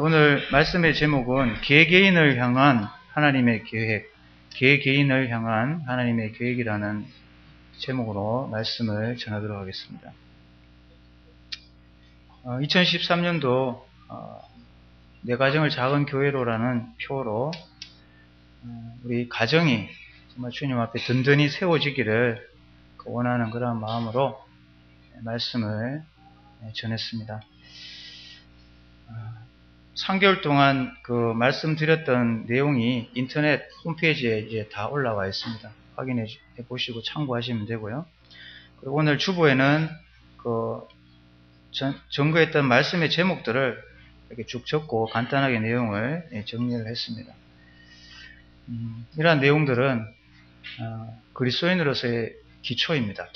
오늘 말씀의 제목은 개개인을 향한 하나님의 계획, 개개인을 향한 하나님의 계획이라는 제목으로 말씀을 전하도록 하겠습니다. 2013년도 내 가정을 작은 교회로라는 표로 우리 가정이 정말 주님 앞에 든든히 세워지기를 원하는 그런 마음으로 말씀을 전했습니다. 3개월 동안 그 말씀드렸던 내용이 인터넷 홈페이지에 이제 다 올라와 있습니다. 확인해 보시고 참고하시면 되고요. 그리고 오늘 주보에는 그 전거했던 말씀의 제목들을 이렇게 쭉 적고 간단하게 내용을 정리를 했습니다. 이러한 내용들은 그리스도인으로서의 기초입니다.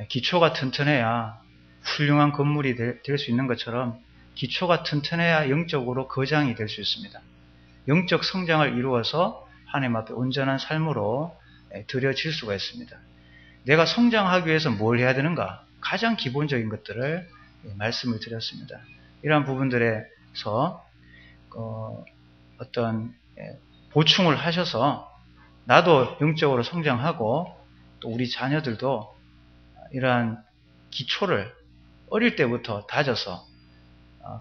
기초가 튼튼해야 훌륭한 건물이 될 수 있는 것처럼 기초가 튼튼해야 영적으로 거장이 될 수 있습니다. 영적 성장을 이루어서 하나님 앞에 온전한 삶으로 드려질 수가 있습니다. 내가 성장하기 위해서 뭘 해야 되는가? 가장 기본적인 것들을 말씀을 드렸습니다. 이러한 부분들에서 어떤 보충을 하셔서 나도 영적으로 성장하고 또 우리 자녀들도 이러한 기초를 어릴 때부터 다져서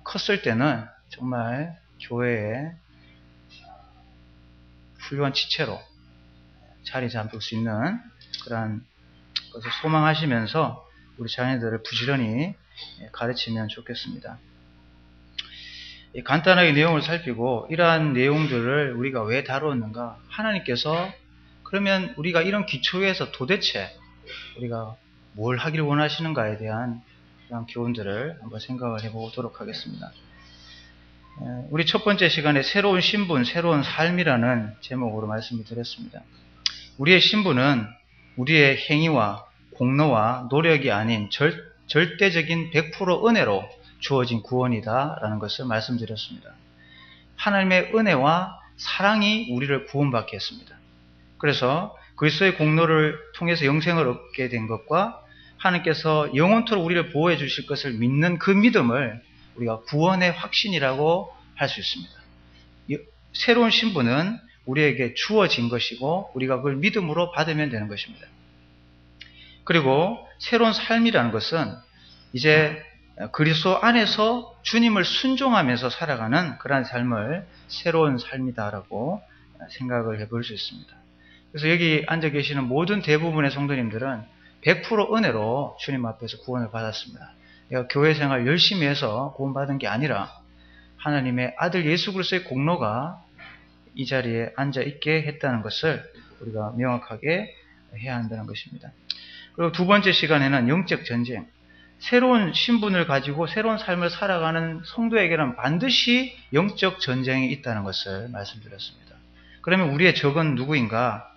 컸을 때는 정말 교회에 훌륭한 지체로 자리 잡을 수 있는 그런 것을 소망하시면서 우리 자녀들을 부지런히 가르치면 좋겠습니다. 간단하게 내용을 살피고 이러한 내용들을 우리가 왜 다루었는가? 하나님께서 그러면 우리가 이런 기초에서 도대체 우리가 뭘 하기를 원하시는가에 대한 그런 교훈들을 한번 생각을 해보도록 하겠습니다. 우리 첫 번째 시간에 새로운 신분, 새로운 삶이라는 제목으로 말씀을 드렸습니다. 우리의 신분은 우리의 행위와 공로와 노력이 아닌 절대적인 100% 은혜로 주어진 구원이다 라는 것을 말씀드렸습니다. 하나님의 은혜와 사랑이 우리를 구원받게 했습니다. 그래서 그리스도의 공로를 통해서 영생을 얻게 된 것과 하나님께서 영원토록 우리를 보호해 주실 것을 믿는 그 믿음을 우리가 구원의 확신이라고 할 수 있습니다. 새로운 신분은 우리에게 주어진 것이고 우리가 그걸 믿음으로 받으면 되는 것입니다. 그리고 새로운 삶이라는 것은 이제 그리스도 안에서 주님을 순종하면서 살아가는 그런 삶을 새로운 삶이다라고 생각을 해볼 수 있습니다. 그래서 여기 앉아 계시는 모든 대부분의 성도님들은 100% 은혜로 주님 앞에서 구원을 받았습니다. 내가 교회 생활 열심히 해서 구원받은 게 아니라 하나님의 아들 예수 그리스도의 공로가 이 자리에 앉아 있게 했다는 것을 우리가 명확하게 해야 한다는 것입니다. 그리고 두 번째 시간에는 영적 전쟁, 새로운 신분을 가지고 새로운 삶을 살아가는 성도에게는 반드시 영적 전쟁이 있다는 것을 말씀드렸습니다. 그러면 우리의 적은 누구인가?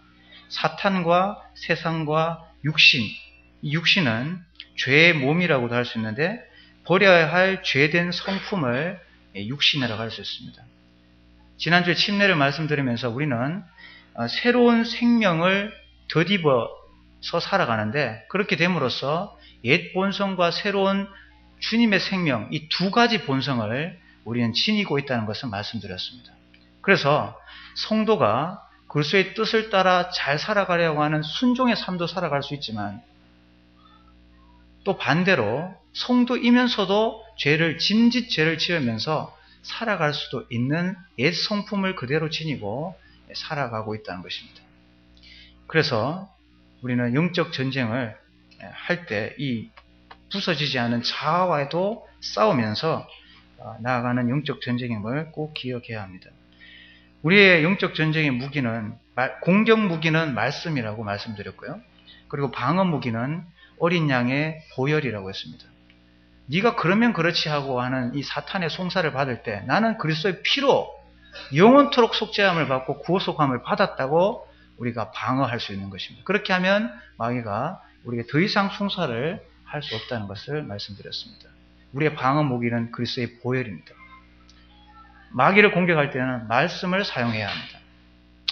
사탄과 세상과 육신, 이 육신은 죄의 몸이라고도 할 수 있는데 버려야 할 죄된 성품을 육신이라고 할 수 있습니다. 지난주에 침례를 말씀드리면서 우리는 새로운 생명을 덧입어서 살아가는데 그렇게 됨으로써 옛 본성과 새로운 주님의 생명, 이 두 가지 본성을 우리는 지니고 있다는 것을 말씀드렸습니다. 그래서 성도가 그리스도의 뜻을 따라 잘 살아가려고 하는 순종의 삶도 살아갈 수 있지만 또 반대로 성도이면서도 짐짓 죄를 지으면서 살아갈 수도 있는 옛 성품을 그대로 지니고 살아가고 있다는 것입니다. 그래서 우리는 영적 전쟁을 할 때 이 부서지지 않은 자아와도 싸우면서 나아가는 영적 전쟁임을 꼭 기억해야 합니다. 우리의 영적 전쟁의 무기는 공격 무기는 말씀이라고 말씀드렸고요. 그리고 방어 무기는 어린 양의 보혈이라고 했습니다. 네가 그러면 그렇지 하고 하는 이 사탄의 송사를 받을 때 나는 그리스도의 피로 영원토록 속죄함을 받고 구속함을 받았다고 우리가 방어할 수 있는 것입니다. 그렇게 하면 마귀가 우리에게 더 이상 송사를 할 수 없다는 것을 말씀드렸습니다. 우리의 방어 무기는 그리스도의 보혈입니다. 마귀를 공격할 때는 말씀을 사용해야 합니다.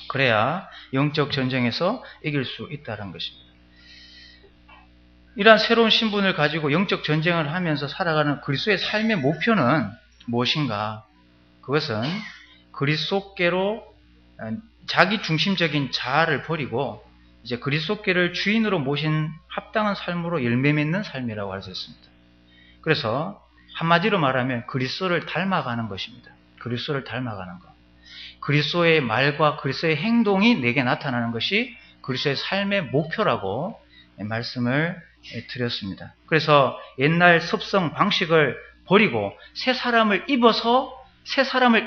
그래야 영적 전쟁에서 이길 수 있다는 것입니다. 이러한 새로운 신분을 가지고 영적 전쟁을 하면서 살아가는 그리스도의 삶의 목표는 무엇인가? 그것은 그리스도께로 자기 중심적인 자아를 버리고 이제 그리스도께를 주인으로 모신 합당한 삶으로 열매 맺는 삶이라고 할 수 있습니다. 그래서 한마디로 말하면 그리스도를 닮아가는 것입니다. 그리스도를 닮아가는 것. 그리스도의 말과 그리스도의 행동이 내게 나타나는 것이 그리스도의 삶의 목표라고 말씀을 드렸습니다. 그래서 옛날 습성 방식을 버리고 새 사람을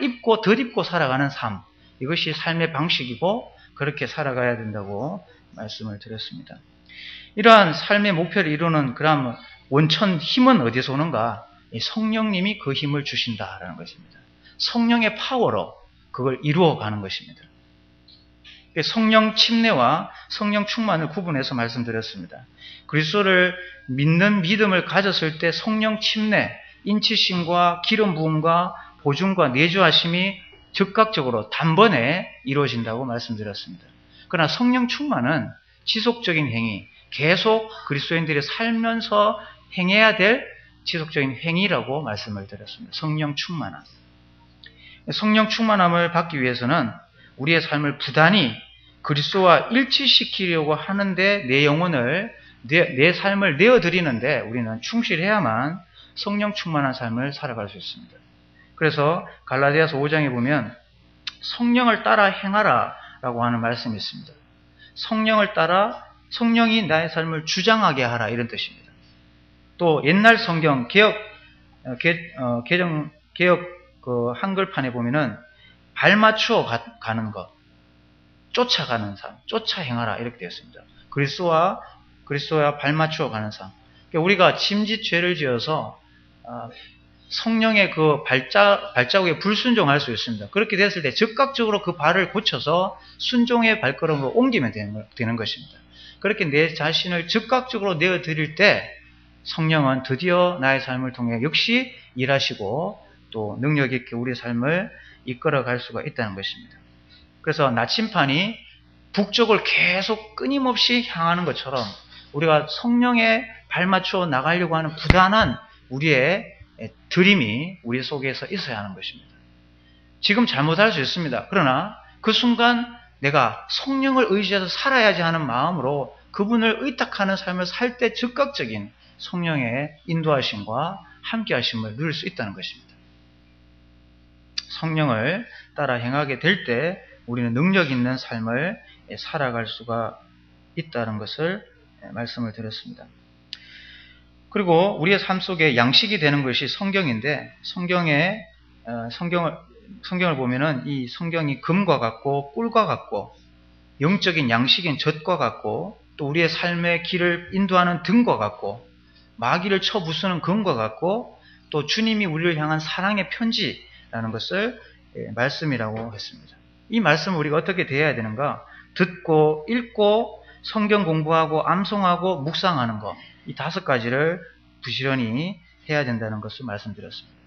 입고 덧입고 살아가는 삶, 이것이 삶의 방식이고 그렇게 살아가야 된다고 말씀을 드렸습니다. 이러한 삶의 목표를 이루는 그런 원천 힘은 어디서 오는가? 성령님이 그 힘을 주신다라는 것입니다. 성령의 파워로 그걸 이루어가는 것입니다. 성령 침례와 성령 충만을 구분해서 말씀드렸습니다. 그리스도를 믿는 믿음을 가졌을 때 성령 침례, 인치심과 기름 부음과 보증과 내주하심이 즉각적으로 단번에 이루어진다고 말씀드렸습니다. 그러나 성령 충만은 지속적인 행위, 계속 그리스도인들이 살면서 행해야 될 지속적인 행위라고 말씀을 드렸습니다. 성령 충만함. 성령 충만함을 받기 위해서는 우리의 삶을 부단히 그리스도와 일치시키려고 하는데 내 영혼을, 내 삶을 내어드리는데 우리는 충실해야만 성령 충만한 삶을 살아갈 수 있습니다. 그래서 갈라디아서 5장에 보면 성령을 따라 행하라 라고 하는 말씀이 있습니다. 성령을 따라 성령이 나의 삶을 주장하게 하라 이런 뜻입니다. 또 옛날 성경 개혁 그 한글판에 보면은 발 맞추어 가는 것, 쫓아가는 삶, 쫓아 행하라 이렇게 되어 있습니다. 그리스도와 발 맞추어 가는 삶. 그러니까 우리가 짐짓 죄를 지어서 성령의 그 발자국에 불순종할 수 있습니다. 그렇게 됐을 때 즉각적으로 그 발을 고쳐서 순종의 발걸음으로 옮기면 되는 것입니다. 그렇게 내 자신을 즉각적으로 내어드릴 때 성령은 드디어 나의 삶을 통해 역시 일하시고 또 능력 있게 우리의 삶을 이끌어갈 수가 있다는 것입니다. 그래서 나침판이 북쪽을 계속 끊임없이 향하는 것처럼 우리가 성령에 발맞추어 나가려고 하는 부단한 우리의 드림이 우리 속에서 있어야 하는 것입니다. 지금 잘못할 수 있습니다. 그러나 그 순간 내가 성령을 의지해서 살아야지 하는 마음으로 그분을 의탁하는 삶을 살 때 즉각적인 성령의 인도하심과 함께하심을 누릴 수 있다는 것입니다. 성령을 따라 행하게 될 때 우리는 능력 있는 삶을 살아갈 수가 있다는 것을 말씀을 드렸습니다. 그리고 우리의 삶 속에 양식이 되는 것이 성경인데 성경을 보면은 이 성경이 금과 같고 꿀과 같고 영적인 양식인 젖과 같고 또 우리의 삶의 길을 인도하는 등과 같고 마귀를 쳐 부수는 검과 같고 또 주님이 우리를 향한 사랑의 편지라는 것을 말씀이라고 했습니다. 이 말씀을 우리가 어떻게 대해야 되는가? 듣고 읽고 성경 공부하고 암송하고 묵상하는 것, 이 5가지를 부지런히 해야 된다는 것을 말씀드렸습니다.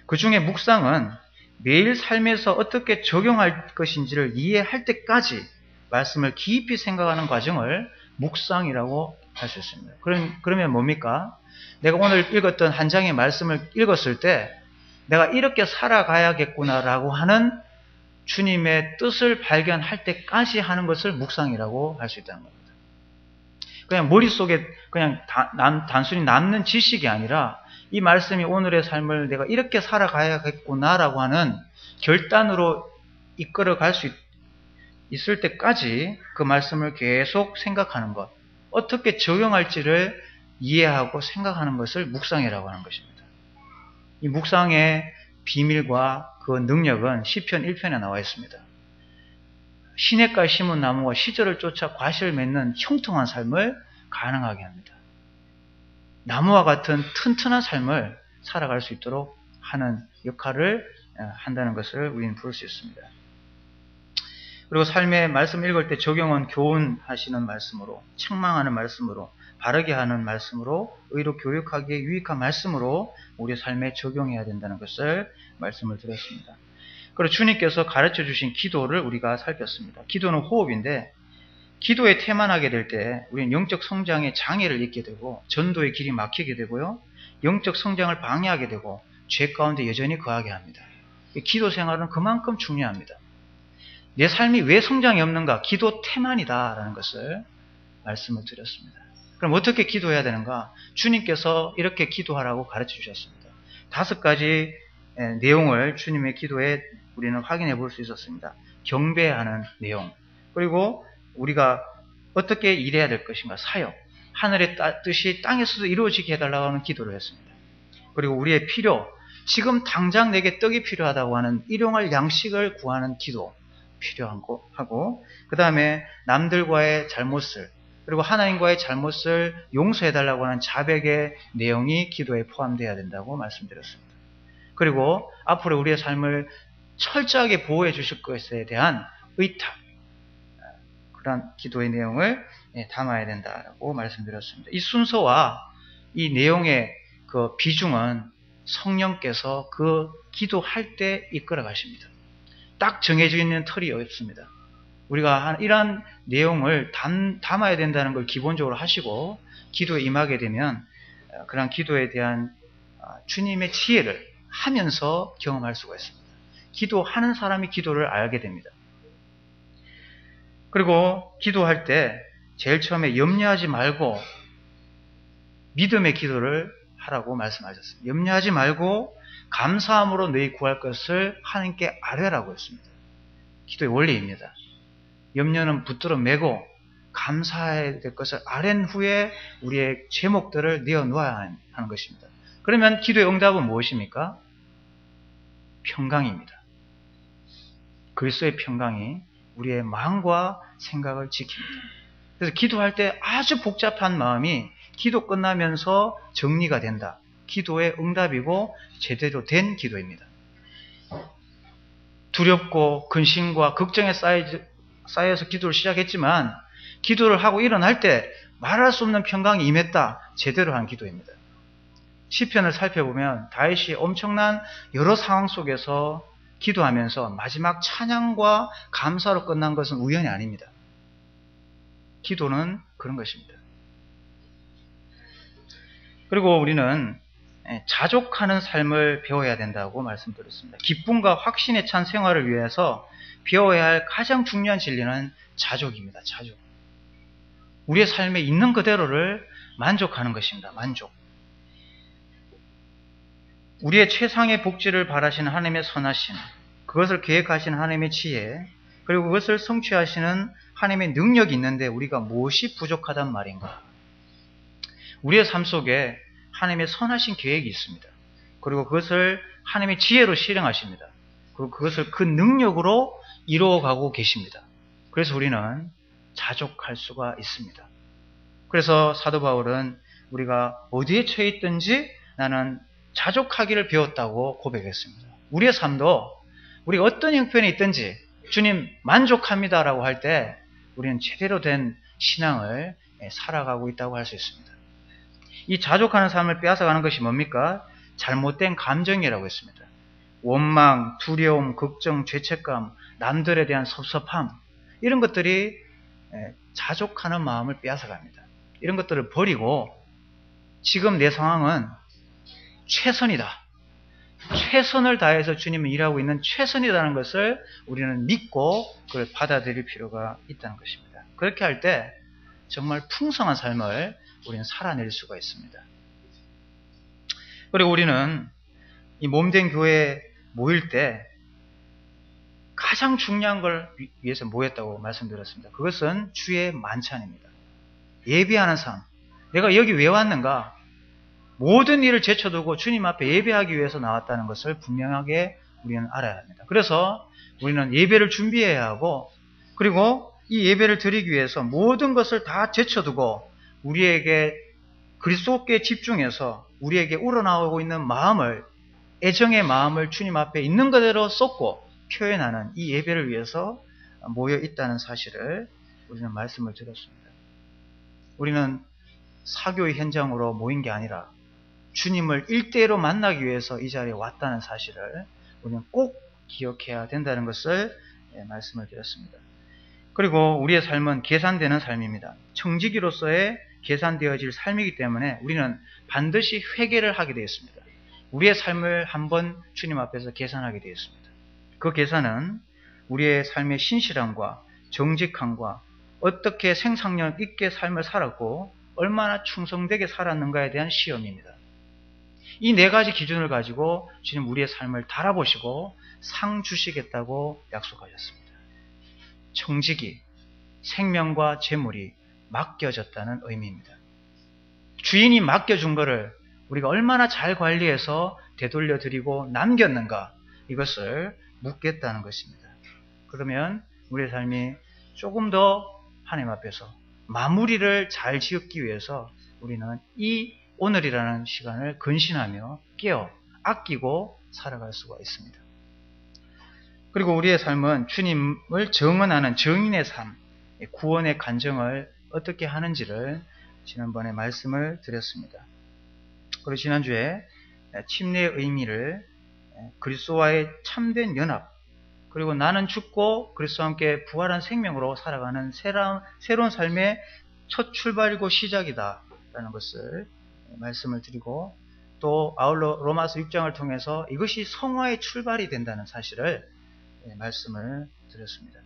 그 중에 묵상은 매일 삶에서 어떻게 적용할 것인지를 이해할 때까지 말씀을 깊이 생각하는 과정을 묵상이라고 할 수 있습니다. 그러면 뭡니까? 내가 오늘 읽었던 한 장의 말씀을 읽었을 때 내가 이렇게 살아가야겠구나라고 하는 주님의 뜻을 발견할 때까지 하는 것을 묵상이라고 할 수 있다는 겁니다. 그냥 머릿속에 그냥 단순히 남는 지식이 아니라 이 말씀이 오늘의 삶을 내가 이렇게 살아가야겠구나라고 하는 결단으로 이끌어갈 수 있을 때까지 그 말씀을 계속 생각하는 것, 어떻게 적용할지를 이해하고 생각하는 것을 묵상이라고 하는 것입니다. 이 묵상의 비밀과 그 능력은 시편 1편에 나와 있습니다. 시냇가에 심은 나무가 시절을 쫓아 과실을 맺는 형통한 삶을 가능하게 합니다. 나무와 같은 튼튼한 삶을 살아갈 수 있도록 하는 역할을 한다는 것을 우리는 볼 수 있습니다. 그리고 삶의 말씀 읽을 때 적용은 교훈하시는 말씀으로, 책망하는 말씀으로, 바르게 하는 말씀으로, 의로 교육하기에 유익한 말씀으로 우리 삶에 적용해야 된다는 것을 말씀을 드렸습니다. 그리고 주님께서 가르쳐 주신 기도를 우리가 살폈습니다. 기도는 호흡인데 기도에 태만하게 될 때 우리는 영적 성장에 장애를 입게 되고 전도의 길이 막히게 되고요. 영적 성장을 방해하게 되고 죄 가운데 여전히 거하게 합니다. 기도 생활은 그만큼 중요합니다. 내 삶이 왜 성장이 없는가? 기도 태만이다라는 것을 말씀을 드렸습니다. 그럼 어떻게 기도해야 되는가? 주님께서 이렇게 기도하라고 가르쳐 주셨습니다. 5가지 내용을 주님의 기도에 우리는 확인해 볼 수 있었습니다. 경배하는 내용, 그리고 우리가 어떻게 일해야 될 것인가, 사역, 하늘의 뜻이 땅에서도 이루어지게 해달라고 하는 기도를 했습니다. 그리고 우리의 필요, 지금 당장 내게 떡이 필요하다고 하는 일용할 양식을 구하는 기도 필요한 거 하고, 그 다음에 남들과의 잘못을, 그리고 하나님과의 잘못을 용서해달라고 하는 자백의 내용이 기도에 포함되어야 된다고 말씀드렸습니다. 그리고 앞으로 우리의 삶을 철저하게 보호해 주실 것에 대한 의탁, 그런 기도의 내용을 담아야 된다고 말씀드렸습니다. 이 순서와 이 내용의 그 비중은 성령께서 그 기도할 때 이끌어 가십니다. 딱 정해져 있는 틀이 없습니다. 우리가 이러한 내용을 담아야 된다는 걸 기본적으로 하시고 기도에 임하게 되면 그런 기도에 대한 주님의 지혜를 하면서 경험할 수가 있습니다. 기도하는 사람이 기도를 알게 됩니다. 그리고 기도할 때 제일 처음에 염려하지 말고 믿음의 기도를 하라고 말씀하셨습니다. 염려하지 말고 감사함으로 너희 구할 것을 하나님께 아뢰라고 했습니다. 기도의 원리입니다. 염려는 붙들어 매고 감사해야 될 것을 아랜 후에 우리의 제목들을 내어놓아야 하는 것입니다. 그러면 기도의 응답은 무엇입니까? 평강입니다. 그리스도의 평강이 우리의 마음과 생각을 지킵니다. 그래서 기도할 때 아주 복잡한 마음이 기도 끝나면서 정리가 된다. 기도의 응답이고 제대로 된 기도입니다. 두렵고 근심과 걱정에 쌓여서 기도를 시작했지만 기도를 하고 일어날 때 말할 수 없는 평강이 임했다. 제대로 한 기도입니다. 시편을 살펴보면 다윗이 엄청난 여러 상황 속에서 기도하면서 마지막 찬양과 감사로 끝난 것은 우연이 아닙니다. 기도는 그런 것입니다. 그리고 우리는 자족하는 삶을 배워야 된다고 말씀드렸습니다. 기쁨과 확신에 찬 생활을 위해서 배워야 할 가장 중요한 진리는 자족입니다. 자족. 우리의 삶에 있는 그대로를 만족하는 것입니다. 만족. 우리의 최상의 복지를 바라시는 하나님의 선하심, 그것을 계획하시는 하나님의 지혜, 그리고 그것을 성취하시는 하나님의 능력이 있는데 우리가 무엇이 부족하단 말인가? 우리의 삶 속에 하나님의 선하신 계획이 있습니다. 그리고 그것을 하나님의 지혜로 실행하십니다. 그리고 그것을 그 능력으로 이루어가고 계십니다. 그래서 우리는 자족할 수가 있습니다. 그래서 사도 바울은 우리가 어디에 처해 있든지 나는 자족하기를 배웠다고 고백했습니다. 우리의 삶도 우리가 어떤 형편에 있든지 주님 만족합니다라고 할 때 우리는 제대로 된 신앙을 살아가고 있다고 할 수 있습니다. 이 자족하는 삶을 빼앗아가는 것이 뭡니까? 잘못된 감정이라고 했습니다. 원망, 두려움, 걱정, 죄책감, 남들에 대한 섭섭함, 이런 것들이 자족하는 마음을 빼앗아갑니다. 이런 것들을 버리고 지금 내 상황은 최선이다. 최선을 다해서 주님은 일하고 있는 최선이라는 것을 우리는 믿고 그걸 받아들일 필요가 있다는 것입니다. 그렇게 할 때 정말 풍성한 삶을 우리는 살아낼 수가 있습니다. 그리고 우리는 이 몸된 교회에 모일 때 가장 중요한 걸 위해서 모였다고 말씀드렸습니다. 그것은 주의 만찬입니다. 예배하는 삶. 내가 여기 왜 왔는가? 모든 일을 제쳐두고 주님 앞에 예배하기 위해서 나왔다는 것을 분명하게 우리는 알아야 합니다. 그래서 우리는 예배를 준비해야 하고, 그리고 이 예배를 드리기 위해서 모든 것을 다 제쳐두고 우리에게 그리스도께 집중해서 우리에게 우러나오고 있는 마음을, 애정의 마음을 주님 앞에 있는 그대로 쏟고 표현하는 이 예배를 위해서 모여 있다는 사실을 우리는 말씀을 드렸습니다. 우리는 사교의 현장으로 모인 게 아니라 주님을 일대로 만나기 위해서 이 자리에 왔다는 사실을 우리는 꼭 기억해야 된다는 것을 말씀을 드렸습니다. 그리고 우리의 삶은 계산되는 삶입니다. 청지기로서의 계산되어질 삶이기 때문에 우리는 반드시 회개를 하게 되었습니다. 우리의 삶을 한번 주님 앞에서 계산하게 되었습니다. 그 계산은 우리의 삶의 신실함과 정직함과 어떻게 생산력 있게 삶을 살았고 얼마나 충성되게 살았는가에 대한 시험입니다. 이 네 가지 기준을 가지고 주님 우리의 삶을 달아보시고 상 주시겠다고 약속하셨습니다. 청지기, 생명과 재물이 맡겨졌다는 의미입니다. 주인이 맡겨준 것을 우리가 얼마나 잘 관리해서 되돌려 드리고 남겼는가, 이것을 묻겠다는 것입니다. 그러면 우리의 삶이 조금 더 하나님 앞에서 마무리를 잘 지었기 위해서 우리는 이 오늘이라는 시간을 근신하며 깨어 아끼고 살아갈 수가 있습니다. 그리고 우리의 삶은 주님을 정언하는 정인의 삶, 구원의 간증을 어떻게 하는지를 지난번에 말씀을 드렸습니다. 그리고 지난주에 침례의 의미를 그리스도와의 참된 연합, 그리고 나는 죽고 그리스도와 함께 부활한 생명으로 살아가는 새로운 삶의 첫 출발이고 시작이다 라는 것을 말씀을 드리고, 또 아울러 로마서 6장을 통해서 이것이 성화의 출발이 된다는 사실을 말씀을 드렸습니다.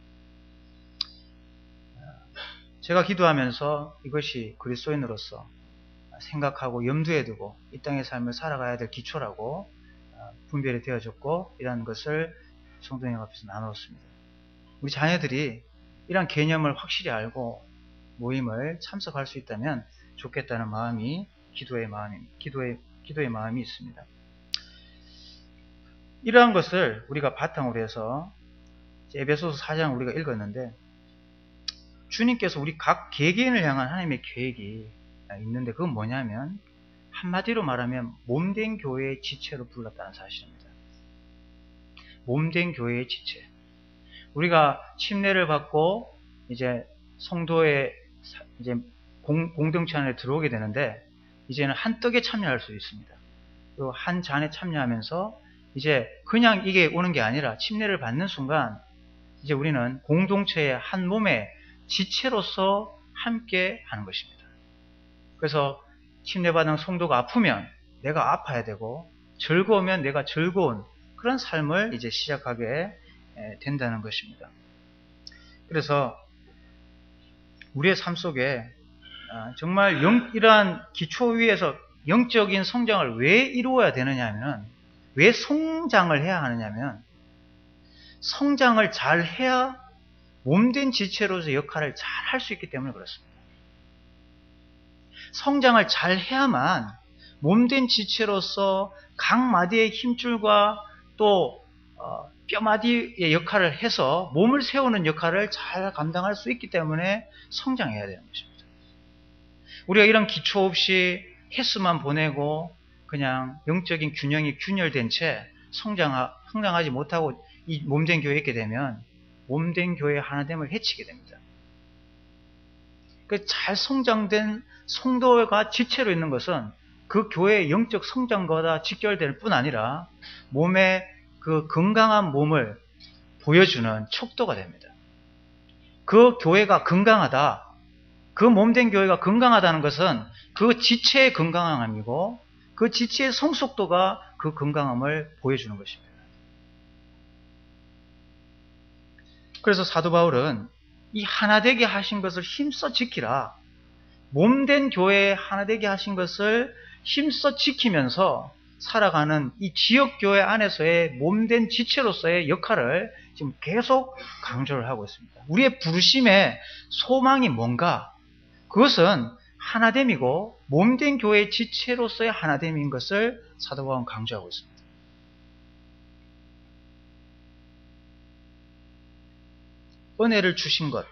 제가 기도하면서 이것이 그리스도인으로서 생각하고 염두에 두고 이 땅의 삶을 살아가야 될 기초라고 분별이 되어졌고, 이러한 것을 성도님 앞에서 나누었습니다. 우리 자녀들이 이러한 개념을 확실히 알고 모임을 참석할 수 있다면 좋겠다는 마음이 기도의 마음이 있습니다. 이러한 것을 우리가 바탕으로 해서 에베소서 4장 우리가 읽었는데, 주님께서 우리 각 개개인을 향한 하나님의 계획이 있는데, 그건 뭐냐면 한마디로 말하면 몸된 교회의 지체로 불렀다는 사실입니다. 몸된 교회의 지체. 우리가 침례를 받고 이제 성도의 이제 공동체 안에 들어오게 되는데, 이제는 한 떡에 참여할 수 있습니다. 또 한 잔에 참여하면서 이제 그냥 이게 오는 게 아니라 침례를 받는 순간 이제 우리는 공동체의 한 몸의 지체로서 함께 하는 것입니다. 그래서 침례받은 성도가 아프면 내가 아파야 되고, 즐거우면 내가 즐거운 그런 삶을 이제 시작하게 된다는 것입니다. 그래서 우리의 삶 속에 정말 이러한 기초 위에서 영적인 성장을 왜 이루어야 되느냐 하면, 왜 성장을 해야 하느냐 하면, 성장을 잘 해야 몸된 지체로서 역할을 잘 할 수 있기 때문에 그렇습니다. 성장을 잘 해야만 몸된 지체로서 각 마디의 힘줄과 또 뼈마디의 역할을 해서 몸을 세우는 역할을 잘 감당할 수 있기 때문에 성장해야 되는 것입니다. 우리가 이런 기초 없이 횟수만 보내고 그냥 영적인 균형이 균열된 채 성장하지 못하고 이 몸된 교회에 있게 되면 몸된 교회의 하나됨을 해치게 됩니다. 잘 성장된 성도가 지체로 있는 것은 그 교회의 영적 성장과 직결될 뿐 아니라 몸의 그 건강한 몸을 보여주는 척도가 됩니다. 그 교회가 건강하다, 그 몸된 교회가 건강하다는 것은 그 지체의 건강함이고, 그 지체의 성숙도가 그 건강함을 보여주는 것입니다. 그래서 사도 바울은 이 하나되게 하신 것을 힘써 지키라, 몸된 교회에 하나되게 하신 것을 힘써 지키면서 살아가는 이 지역교회 안에서의 몸된 지체로서의 역할을 지금 계속 강조를 하고 있습니다. 우리의 부르심의 소망이 뭔가? 그것은 하나됨이고 몸된 교회의 지체로서의 하나됨인 것을 사도 바울은 강조하고 있습니다. 은혜를 주신 것,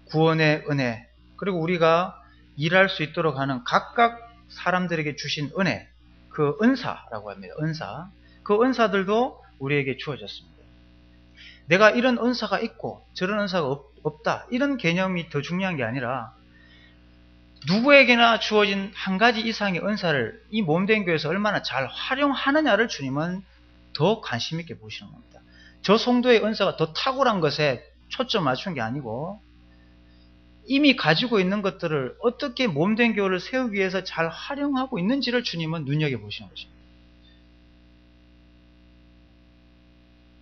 구원의 은혜, 그리고 우리가 일할 수 있도록 하는 각각 사람들에게 주신 은혜, 그 은사라고 합니다. 은사. 그 은사들도 우리에게 주어졌습니다. 내가 이런 은사가 있고 저런 은사가 없다, 이런 개념이 더 중요한 게 아니라 누구에게나 주어진 한 가지 이상의 은사를 이 몸된 교회에서 얼마나 잘 활용하느냐를 주님은 더 관심 있게 보시는 겁니다. 저 성도의 은사가 더 탁월한 것에 초점 맞춘 게 아니고, 이미 가지고 있는 것들을 어떻게 몸된 교회를 세우기 위해서 잘 활용하고 있는지를 주님은 눈여겨보시는 것입니다.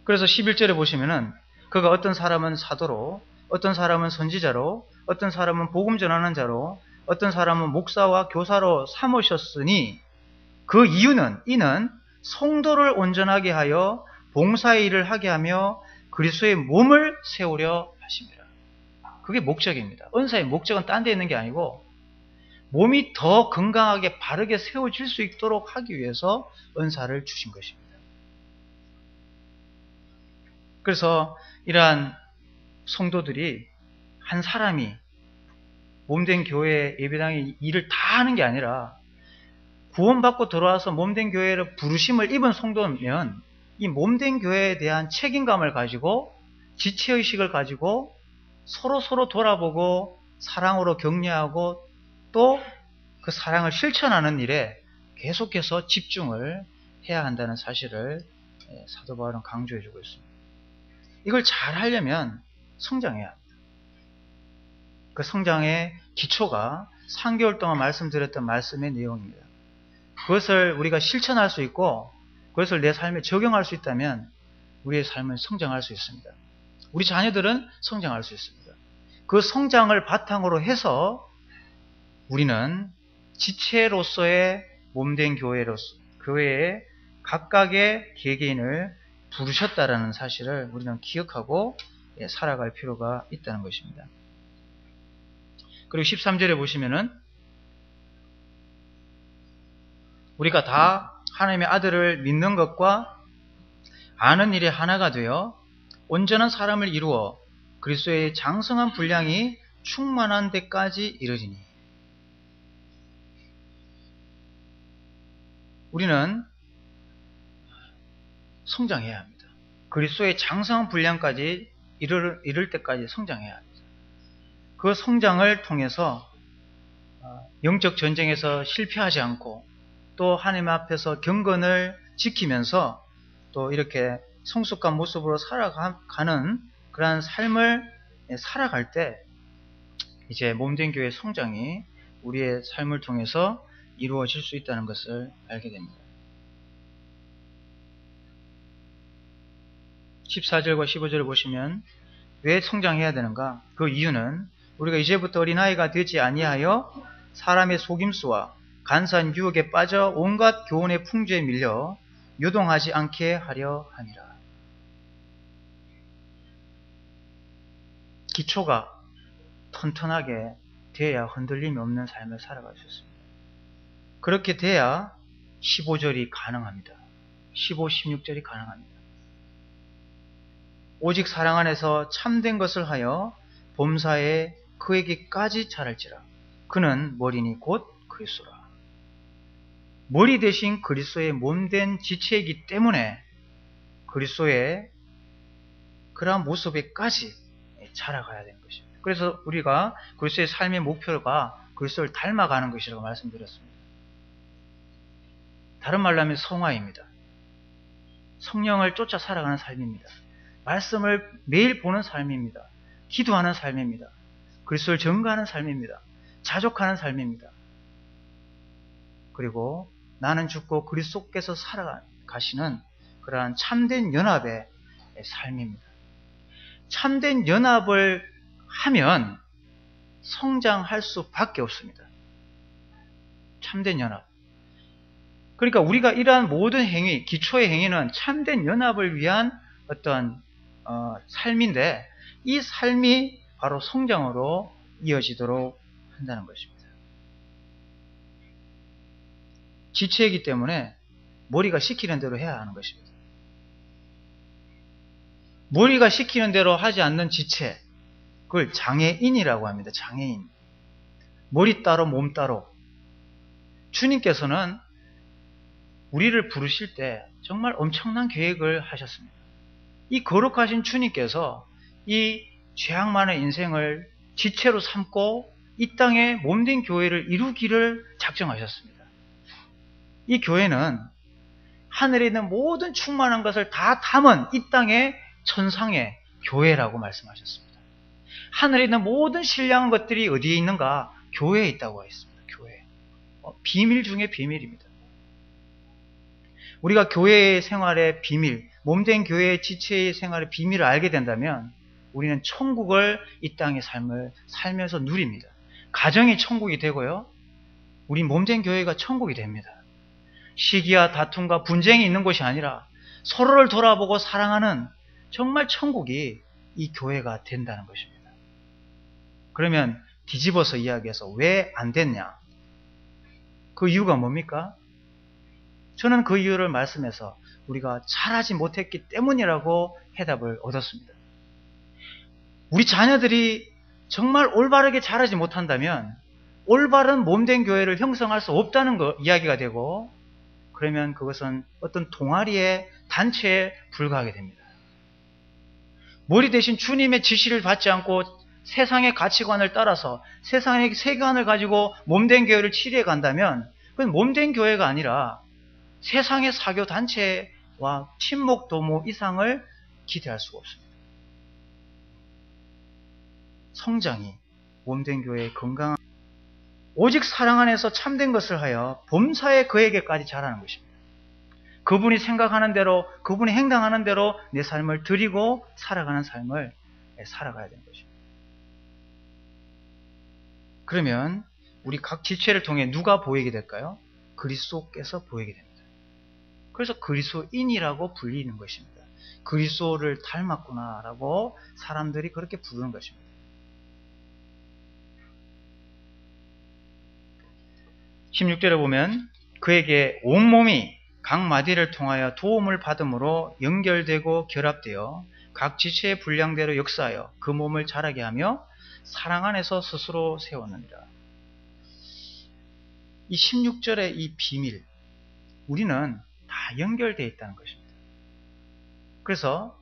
그래서 11절에 보시면은 그가 어떤 사람은 사도로, 어떤 사람은 선지자로, 어떤 사람은 복음 전하는 자로, 어떤 사람은 목사와 교사로 삼으셨으니 그 이유는 이는 성도를 온전하게 하여 봉사의 일을 하게 하며 그리스도의 몸을 세우려 하십니다. 그게 목적입니다. 은사의 목적은 딴 데 있는 게 아니고 몸이 더 건강하게 바르게 세워질 수 있도록 하기 위해서 은사를 주신 것입니다. 그래서 이러한 성도들이 한 사람이 몸된 교회 예배당의 일을 다 하는 게 아니라 구원받고 들어와서 몸된 교회를 부르심을 입은 성도면 이 몸된 교회에 대한 책임감을 가지고 지체의식을 가지고 서로 돌아보고 사랑으로 격려하고 또 그 사랑을 실천하는 일에 계속해서 집중을 해야 한다는 사실을 사도 바울은 강조해주고 있습니다. 이걸 잘 하려면 성장해야 합니다. 그 성장의 기초가 3개월 동안 말씀드렸던 말씀의 내용입니다. 그것을 우리가 실천할 수 있고 그것을 내 삶에 적용할 수 있다면 우리의 삶은 성장할 수 있습니다. 우리 자녀들은 성장할 수 있습니다. 그 성장을 바탕으로 해서 우리는 지체로서의 몸된 교회에 각각의 개개인을 부르셨다라는 사실을 우리는 기억하고 살아갈 필요가 있다는 것입니다. 그리고 13절에 보시면은 우리가 다 하나님의 아들을 믿는 것과 아는 일에 하나가 되어 온전한 사람을 이루어 그리스도의 장성한 분량이 충만한 데까지 이르리니. 우리는 성장해야 합니다. 그리스도의 장성한 분량까지 이를 때까지 성장해야 합니다. 그 성장을 통해서 영적 전쟁에서 실패하지 않고 또 하나님 앞에서 경건을 지키면서 또 이렇게 성숙한 모습으로 살아가는 그러한 삶을 살아갈 때 이제 몸된 교회의 성장이 우리의 삶을 통해서 이루어질 수 있다는 것을 알게 됩니다. 14절과 15절을 보시면 왜 성장해야 되는가? 그 이유는 우리가 이제부터 어린아이가 되지 아니하여 사람의 속임수와 간사한 유혹에 빠져 온갖 교훈의 풍조에 밀려 유동하지 않게 하려 함이라. 기초가 튼튼하게 돼야 흔들림이 없는 삶을 살아갈 수 있습니다. 그렇게 돼야 15절이 가능합니다. 15, 16절이 가능합니다. 오직 사랑 안에서 참된 것을 하여 범사에 그에게까지 자랄지라. 그는 머리니 곧 그리스도라. 머리 대신 그리스도의 몸된 지체이기 때문에 그리스도의 그러한 모습에까지 자라가야 되는 것입니다. 그래서 우리가 그리스도의 삶의 목표가 그리스도를 닮아가는 것이라고 말씀드렸습니다. 다른 말로 하면 성화입니다. 성령을 쫓아 살아가는 삶입니다. 말씀을 매일 보는 삶입니다. 기도하는 삶입니다. 그리스도를 전가하는 삶입니다. 자족하는 삶입니다. 그리고 나는 죽고 그리스도께서 살아가시는 그러한 참된 연합의 삶입니다. 참된 연합을 하면 성장할 수밖에 없습니다. 참된 연합. 그러니까 우리가 이러한 모든 행위, 기초의 행위는 참된 연합을 위한 어떤 삶인데 이 삶이 바로 성장으로 이어지도록 한다는 것입니다. 지체이기 때문에 머리가 시키는 대로 해야 하는 것입니다. 머리가 시키는 대로 하지 않는 지체, 그걸 장애인이라고 합니다. 장애인. 머리 따로 몸 따로. 주님께서는 우리를 부르실 때 정말 엄청난 계획을 하셨습니다. 이 거룩하신 주님께서 이 죄악 많은 인생을 지체로 삼고 이 땅에 몸된 교회를 이루기를 작정하셨습니다. 이 교회는 하늘에 있는 모든 충만한 것을 다 담은 이 땅의 천상의 교회라고 말씀하셨습니다. 하늘에 있는 모든 신령한 것들이 어디에 있는가? 교회에 있다고 했습니다. 교회. 비밀 중에 비밀입니다. 우리가 교회 생활의 비밀, 몸된 교회의 지체의 생활의 비밀을 알게 된다면 우리는 천국을 이 땅의 삶을 살면서 누립니다. 가정이 천국이 되고요. 우리 몸된 교회가 천국이 됩니다. 시기와 다툼과 분쟁이 있는 곳이 아니라 서로를 돌아보고 사랑하는 정말 천국이 이 교회가 된다는 것입니다. 그러면 뒤집어서 이야기해서 왜 안 됐냐? 그 이유가 뭡니까? 저는 그 이유를 말씀해서 우리가 잘하지 못했기 때문이라고 해답을 얻었습니다. 우리 자녀들이 정말 올바르게 자라지 못한다면 올바른 몸된 교회를 형성할 수 없다는 이야기가 되고, 그러면 그것은 어떤 동아리의 단체에 불과하게 됩니다. 머리 대신 주님의 지시를 받지 않고 세상의 가치관을 따라서 세상의 세계관을 가지고 몸된 교회를 치료해 간다면 그건 몸된 교회가 아니라 세상의 사교 단체와 친목 도모 이상을 기대할 수가 없습니다. 성장이 몸된 교회의 건강한 오직 사랑 안에서 참된 것을 하여 범사에 그에게까지 자라는 것입니다. 그분이 생각하는 대로, 그분이 행동하는 대로 내 삶을 드리고 살아가는 삶을 살아가야 되는 것입니다. 그러면 우리 각 지체를 통해 누가 보이게 될까요? 그리스도께서 보이게 됩니다. 그래서 그리스도인이라고 불리는 것입니다. 그리스도를 닮았구나라고 사람들이 그렇게 부르는 것입니다. 16절에 보면 그에게 온몸이 각 마디를 통하여 도움을 받음으로 연결되고 결합되어 각 지체의 분량대로 역사하여 그 몸을 자라게 하며 사랑 안에서 스스로 세웠느니라. 이 16절의 이 비밀, 우리는 다 연결되어 있다는 것입니다. 그래서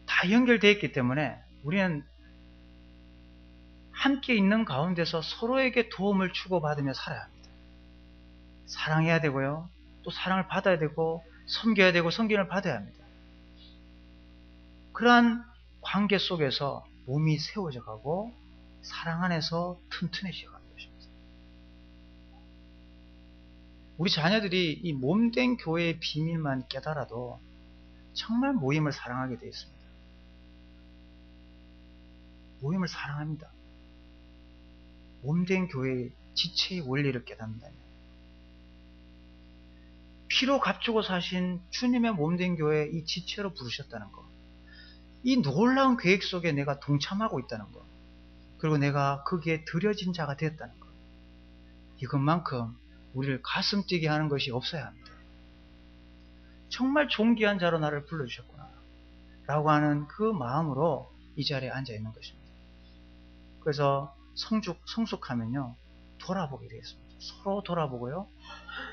다 연결되어 있기 때문에 우리는 함께 있는 가운데서 서로에게 도움을 주고받으며 살아야 합니다. 사랑해야 되고요. 또 사랑을 받아야 되고 섬겨야 되고 섬김을 받아야 합니다. 그러한 관계 속에서 몸이 세워져 가고 사랑 안에서 튼튼해져 가는 것입니다. 우리 자녀들이 이 몸된 교회의 비밀만 깨달아도 정말 모임을 사랑하게 되어 있습니다. 모임을 사랑합니다. 몸된 교회의 지체의 원리를 깨닫는다면 피로 값주고 사신 주님의 몸된 교회 이 지체로 부르셨다는 것, 이 놀라운 계획 속에 내가 동참하고 있다는 것, 그리고 내가 거기에 들여진 자가 되었다는 것, 이것만큼 우리를 가슴 뛰게 하는 것이 없어야 합니다. 정말 존귀한 자로 나를 불러주셨구나 라고 하는 그 마음으로 이 자리에 앉아 있는 것입니다. 그래서 성숙하면요, 돌아보게 되겠습니다. 서로 돌아보고요,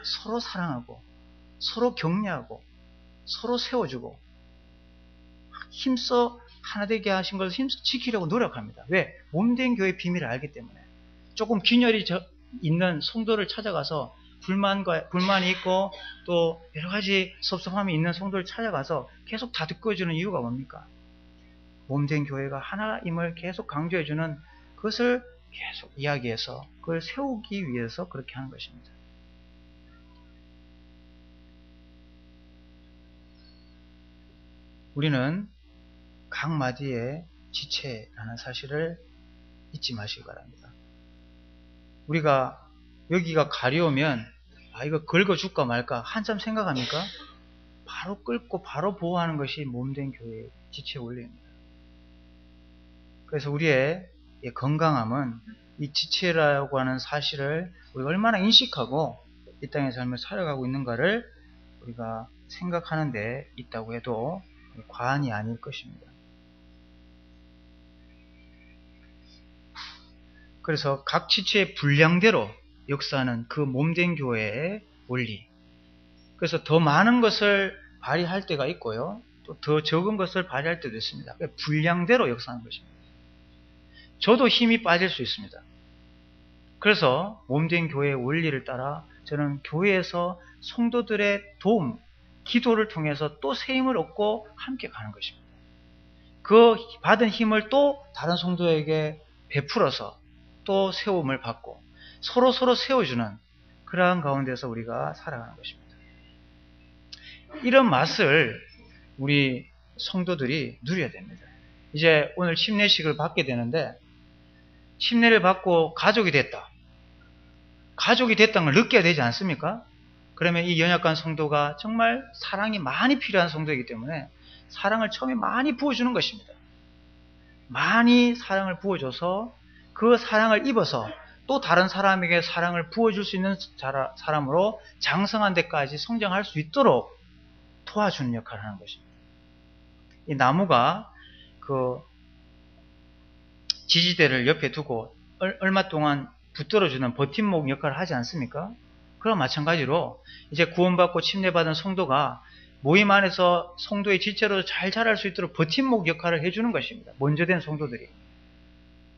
서로 사랑하고 서로 격려하고 서로 세워주고 힘써 하나 되게 하신 것을 힘써 지키려고 노력합니다. 왜? 몸된 교회의 비밀을 알기 때문에. 조금 균열이 있는 성도를 찾아가서 불만이 있고 또 여러 가지 섭섭함이 있는 성도를 찾아가서 계속 다듬어주는 이유가 뭡니까? 몸된 교회가 하나임을 계속 강조해주는 그것을 계속 이야기해서 그걸 세우기 위해서 그렇게 하는 것입니다. 우리는 각 마디의 지체라는 사실을 잊지 마시기 바랍니다. 우리가 여기가 가려우면 이거 긁어줄까 말까 한참 생각합니까? 바로 긁고 바로 보호하는 것이 몸된 교회의 지체 원리입니다. 그래서 우리의 건강함은 이 지체라고 하는 사실을 우리가 얼마나 인식하고 이 땅의 삶을 살아가고 있는가를 우리가 생각하는 데 있다고 해도 과언이 아닐 것입니다. 그래서 각 지체의 분량대로 역사하는 그 몸된 교회의 원리. 그래서 더 많은 것을 발휘할 때가 있고요. 또 더 적은 것을 발휘할 때도 있습니다. 분량대로 역사하는 것입니다. 저도 힘이 빠질 수 있습니다. 그래서 몸된 교회의 원리를 따라 저는 교회에서 성도들의 도움, 기도를 통해서 또 새 힘을 얻고 함께 가는 것입니다. 그 받은 힘을 또 다른 성도에게 베풀어서 또 세움을 받고 서로 세워주는 그러한 가운데서 우리가 살아가는 것입니다. 이런 맛을 우리 성도들이 누려야 됩니다. 이제 오늘 침례식을 받게 되는데 침례를 받고 가족이 됐다. 가족이 됐다는 걸 느껴야 되지 않습니까? 그러면 이 연약한 성도가 정말 사랑이 많이 필요한 성도이기 때문에 사랑을 처음에 많이 부어주는 것입니다. 많이 사랑을 부어줘서 그 사랑을 입어서 또 다른 사람에게 사랑을 부어줄 수 있는 사람으로 장성한 데까지 성장할 수 있도록 도와주는 역할을 하는 것입니다. 이 나무가 그 지지대를 옆에 두고 얼마 동안 붙들어주는 버팀목 역할을 하지 않습니까? 그럼 마찬가지로 이제 구원받고 침례받은 성도가 모임 안에서 성도의 지체로 잘 자랄 수 있도록 버팀목 역할을 해주는 것입니다. 먼저 된 성도들이.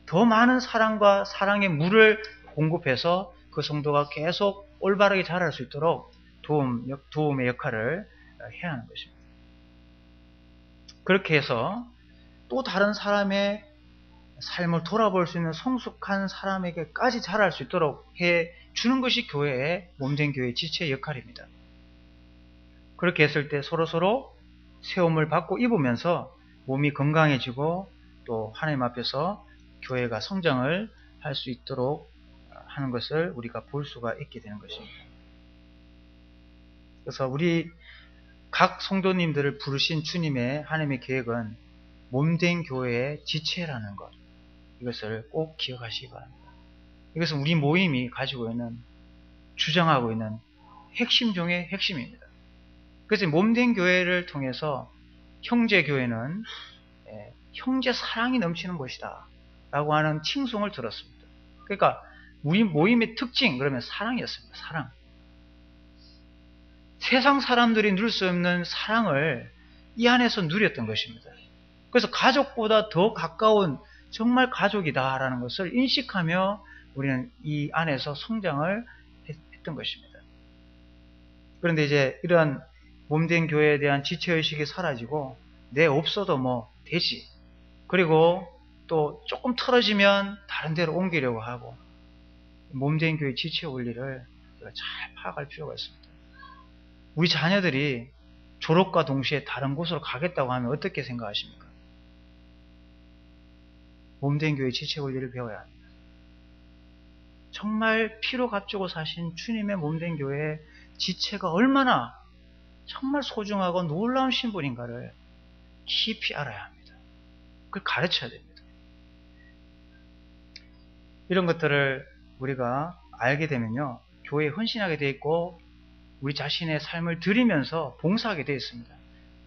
더 많은 사랑과 사랑의 물을 공급해서 그 성도가 계속 올바르게 자랄 수 있도록 도움의 역할을 해야 하는 것입니다. 그렇게 해서 또 다른 사람의 삶을 돌아볼 수 있는 성숙한 사람에게까지 자랄 수 있도록 해주는 것이 교회의 몸된 교회의 지체의 역할입니다. 그렇게 했을 때 서로서로 세움을 받고 입으면서 몸이 건강해지고 또 하나님 앞에서 교회가 성장을 할 수 있도록 하는 것을 우리가 볼 수가 있게 되는 것입니다. 그래서 우리 각 성도님들을 부르신 주님의 하나님의 계획은 몸된 교회의 지체라는 것, 이것을 꼭 기억하시기 바랍니다. 이것은 우리 모임이 가지고 있는, 주장하고 있는 핵심 중의 핵심입니다. 그래서 몸된 교회를 통해서 형제교회는 형제 사랑이 넘치는 곳이다 라고 하는 칭송을 들었습니다. 그러니까 우리 모임의 특징, 그러면 사랑이었습니다. 사랑. 세상 사람들이 누릴 수 없는 사랑을 이 안에서 누렸던 것입니다. 그래서 가족보다 더 가까운 정말 가족이다라는 것을 인식하며 우리는 이 안에서 성장을 했던 것입니다. 그런데 이제 이런 몸된 교회에 대한 지체의식이 사라지고 내 없어도 뭐 되지. 그리고 또 조금 틀어지면 다른 데로 옮기려고 하고 몸된 교회 지체 원리를 우리가 잘 파악할 필요가 있습니다. 우리 자녀들이 졸업과 동시에 다른 곳으로 가겠다고 하면 어떻게 생각하십니까? 몸된 교회 지체 원리를 배워야 합니다. 정말 피로 값주고 사신 주님의 몸된 교회의 지체가 얼마나 정말 소중하고 놀라운 신분인가를 깊이 알아야 합니다. 그걸 가르쳐야 됩니다. 이런 것들을 우리가 알게 되면요, 교회에 헌신하게 되어 있고 우리 자신의 삶을 드리면서 봉사하게 되어 있습니다.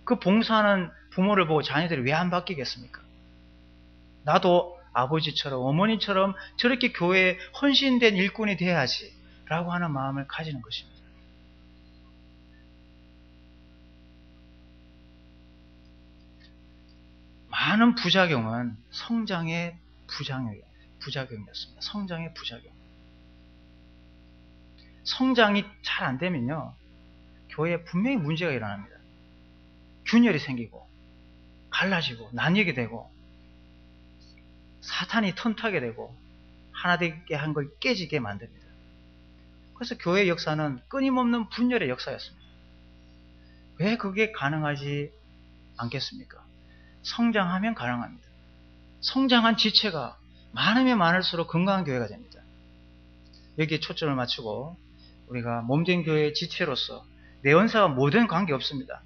그 봉사하는 부모를 보고 자녀들이 왜 안 바뀌겠습니까? 나도 아버지처럼 어머니처럼 저렇게 교회에 헌신된 일꾼이 돼야지 라고 하는 마음을 가지는 것입니다. 많은 부작용은 성장의 부작용이었습니다. 성장의 부작용. 성장이 잘 안 되면요, 교회에 분명히 문제가 일어납니다. 균열이 생기고 갈라지고 나뉘게 되고 사탄이 턴타게 되고 하나 되게 한 걸 깨지게 만듭니다. 그래서 교회의 역사는 끊임없는 분열의 역사였습니다. 왜 그게 가능하지 않겠습니까? 성장하면 가능합니다. 성장한 지체가 많으면 많을수록 건강한 교회가 됩니다. 여기에 초점을 맞추고 우리가 몸된 교회의 지체로서 내 은사가 뭐든 관계없습니다.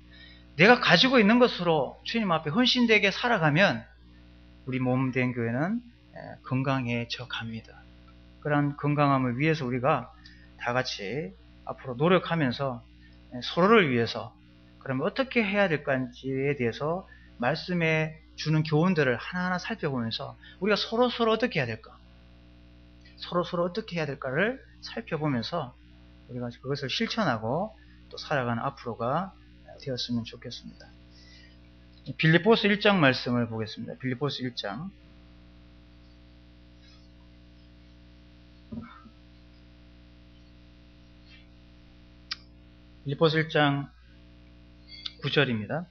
내가 가지고 있는 것으로 주님 앞에 헌신되게 살아가면 우리 몸된 교회는 건강해져 갑니다. 그런 건강함을 위해서 우리가 다 같이 앞으로 노력하면서 서로를 위해서 그러면 어떻게 해야 될까지에 대해서 말씀에 주는 교훈들을 하나하나 살펴보면서 우리가 서로 어떻게 해야 될까? 서로 어떻게 해야 될까를 살펴보면서 우리가 그것을 실천하고 또 살아가는 앞으로가 되었으면 좋겠습니다. 빌립보서 1장 말씀을 보겠습니다. 빌립보서 1장. 빌립보서 1장 9절입니다.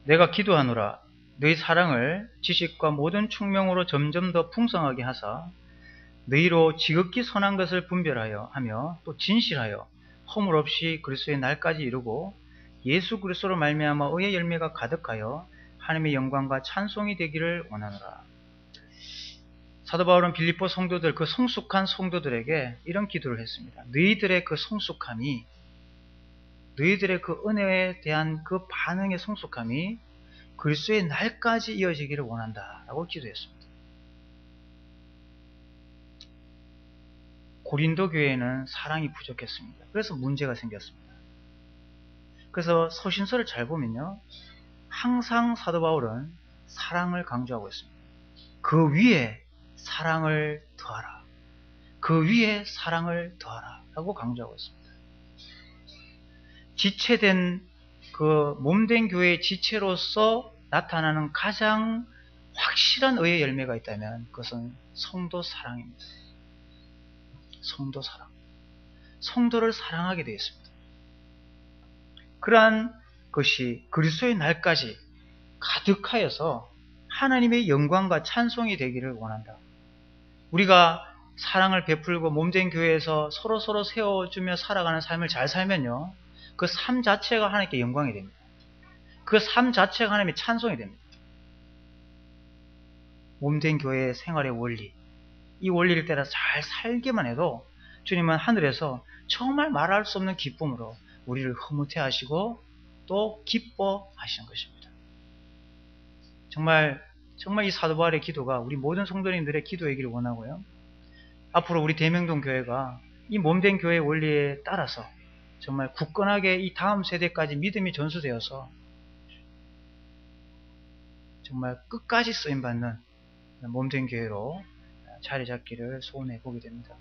내가 기도하노라 너희 사랑을 지식과 모든 총명으로 점점 더 풍성하게 하사 너희로 지극히 선한 것을 분별하여 하며 또 진실하여 허물 없이 그리스도의 날까지 이루고 예수 그리스도로 말미암아 의의 열매가 가득하여 하나님의 영광과 찬송이 되기를 원하노라. 사도 바울은 빌립보 성도들, 그 성숙한 성도들에게 이런 기도를 했습니다. 너희들의 그 성숙함이, 너희들의 그 은혜에 대한 그 반응의 성숙함이 그리스도의 날까지 이어지기를 원한다 라고 기도했습니다. 고린도 교회에는 사랑이 부족했습니다. 그래서 문제가 생겼습니다. 그래서 서신서를 잘 보면요, 항상 사도 바울은 사랑을 강조하고 있습니다. 그 위에 사랑을 더하라, 그 위에 사랑을 더하라 라고 강조하고 있습니다. 지체된 그 몸된 교회의 지체로서 나타나는 가장 확실한 의의 열매가 있다면 그것은 성도 사랑입니다. 성도 사랑. 성도를 사랑하게 되어 있습니다. 그러한 것이 그리스도의 날까지 가득하여서 하나님의 영광과 찬송이 되기를 원한다. 우리가 사랑을 베풀고 몸된 교회에서 서로 세워주며 살아가는 삶을 잘 살면요, 그 삶 자체가 하나님께 영광이 됩니다. 그 삶 자체가 하나님의 찬송이 됩니다. 몸된 교회의 생활의 원리, 이 원리를 따라 잘 살기만 해도 주님은 하늘에서 정말 말할 수 없는 기쁨으로 우리를 흐뭇해 하시고 또 기뻐하시는 것입니다. 정말 이 사도 바울의 기도가 우리 모든 성도님들의 기도이기를 원하고요. 앞으로 우리 대명동 교회가 이 몸된 교회의 원리에 따라서 정말 굳건하게 이 다음 세대까지 믿음이 전수되어서 정말 끝까지 쓰임받는 몸된 교회로 자리 잡기를 소원해 보게 됩니다.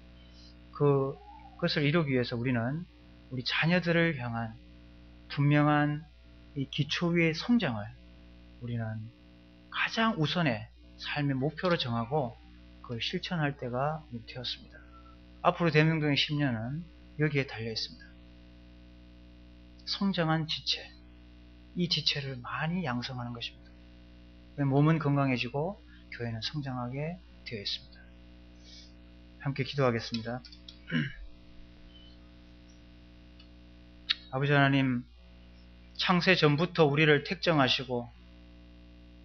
그것을 이루기 위해서 우리는 우리 자녀들을 향한 분명한 이 기초 위의 성장을 우리는 가장 우선의 삶의 목표로 정하고 그걸 실천할 때가 되었습니다. 앞으로 대명동의 10년은 여기에 달려 있습니다. 성장한 지체, 이 지체를 많이 양성하는 것입니다. 몸은 건강해지고 교회는 성장하게 되어 있습니다. 함께 기도하겠습니다. 아버지 하나님, 창세 전부터 우리를 택정하시고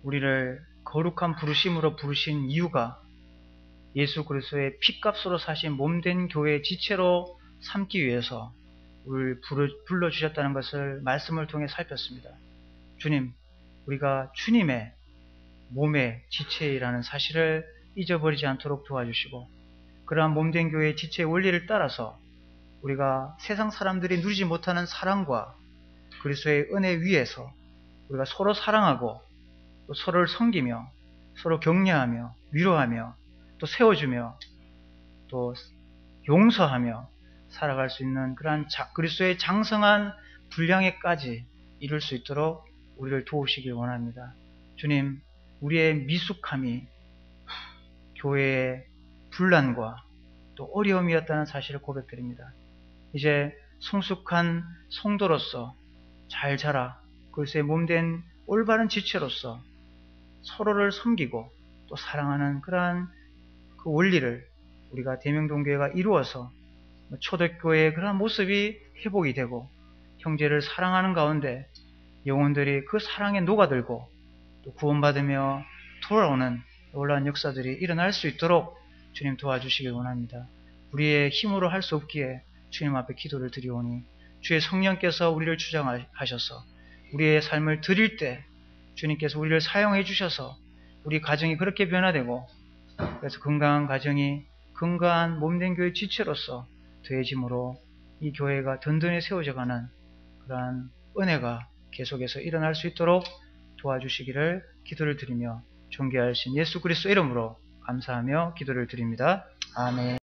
우리를 거룩한 부르심으로 부르신 이유가 예수 그리스도의 피값으로 사신 몸된 교회의 지체로 삼기 위해서 우리를 불러주셨다는 것을 말씀을 통해 살폈습니다. 주님, 우리가 주님의 몸의 지체이라는 사실을 잊어버리지 않도록 도와주시고, 그러한 몸된 교회의 지체의 원리를 따라서 우리가 세상 사람들이 누리지 못하는 사랑과 그리스도의 은혜 위에서 우리가 서로 사랑하고 또 서로를 섬기며 서로 격려하며 위로하며 또 세워주며 또 용서하며 살아갈 수 있는 그러한 그리스도의 장성한 분량에까지 이룰 수 있도록 우리를 도우시길 원합니다. 주님, 우리의 미숙함이 교회의 분란과 또 어려움이었다는 사실을 고백드립니다. 이제 성숙한 성도로서 잘 자라 그리스도의 몸된 올바른 지체로서 서로를 섬기고 또 사랑하는 그러한 그 원리를 우리가 대명동교회가 이루어서 초대교회의 그러한 모습이 회복이 되고 형제를 사랑하는 가운데 영혼들이 그 사랑에 녹아들고 또 구원받으며 돌아오는 놀라운 역사들이 일어날 수 있도록 주님 도와주시길 원합니다. 우리의 힘으로 할 수 없기에 주님 앞에 기도를 드리오니 주의 성령께서 우리를 주장하셔서 우리의 삶을 드릴 때 주님께서 우리를 사용해 주셔서 우리 가정이 그렇게 변화되고, 그래서 건강한 가정이 건강한 몸된 교회 지체로서 되어짐으로 이 교회가 든든히 세워져가는 그러한 은혜가 계속해서 일어날 수 있도록 도와주시기를 기도를 드리며 존귀하신 예수 그리스도 이름으로 감사하며 기도를 드립니다. 아멘.